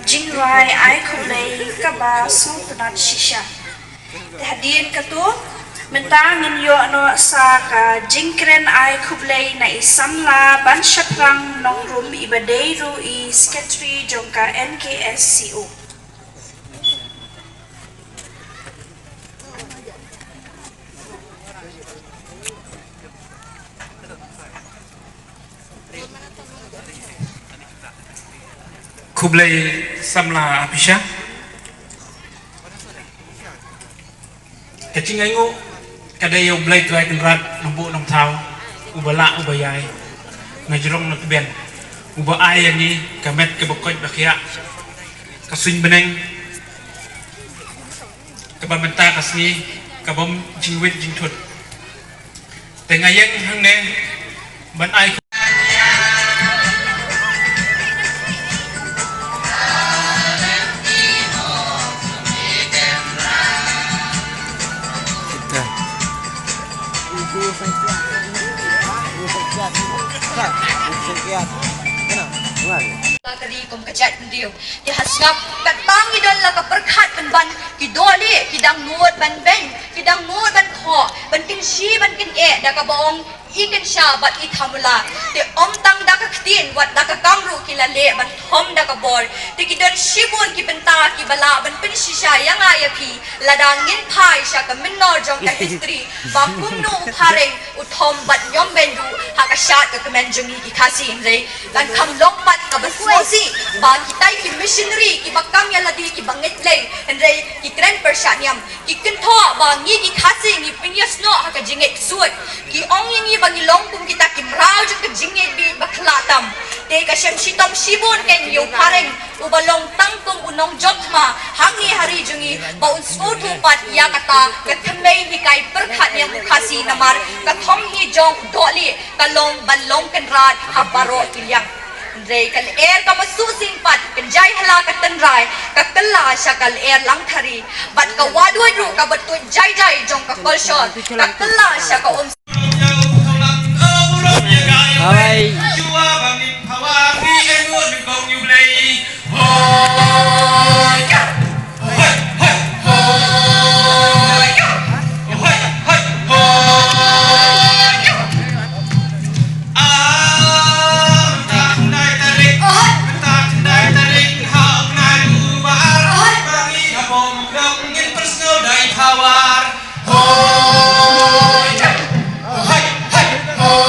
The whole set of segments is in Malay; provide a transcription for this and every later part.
Jingrai ai khulei kaba sultanat shisha hadin katu mentangin yo no sa ka jingkren ai khulei na isamla ban shakrang nongrum ibadeiru I secretary jongka NKSCO Kublai samla apisha kacing aingu kada yo blai trai kenrat nubu nong thau ubala ubayai ngajrong nak ben uba ai ani kamet ke bokoj bakhya kasing beneng kabamenta kasni kabam jingwit jingthut tengayeng hangne ban ai Tadi kom kejat dia di hasngap kat tangi dan la perkhat ban ki doli ki dang nuot ban ben ki dang nuot ban kho ban kin shi ban kin e da ka bong ikan syabat ithamula te om tang da ka ktin wat da ka kamru ki la le ban thom da ka bor te ki don shibun ki benta ki bala ban pin shisha yang aya phi la dangin phai sha ka minno jong ka history ba kumnu uphareng uthom bat nyom bendu ha ka shat ka men jungi ki khasi inre kan kham long pat ka baswasi ba ki tai ki missionary ki bakam ya ladi ki banget leng inre ki grand pershanyam ki kentho ba ngi ki khasi ngi pinyas no ha ka jinget suat ki ong ngi bagi longkum kita kimrau jung ke jingit bi baklatam te ka syam shitom shibun ken yu pareng ubalong tangkum unong jotma hangi hari jungi baun sputu pat ya kata ka thamei hi kai perkhat yang khasi namar ka thom hi jong doli kalong balong ken rat habaro tilyang Dre kal air ka masusing pat kenjai hala ka tanrai ka kala syakal air lang thari bat ka wadwai ru ka batut jai jai jong ka kolshon ka kala syaka Hai. Chua bangin phawa mi engun mi kong yu lei. Hoi ka. Hoi hoi hoi ka. Hoi hoi hoi ka. Tak nai tarik. Tak nai tarik hau nai ubar. Bangi abom dong ngin persno dai thawar. Hoi ka. Hoi hoi hoi.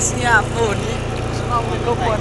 Siap pun. Mau ikut.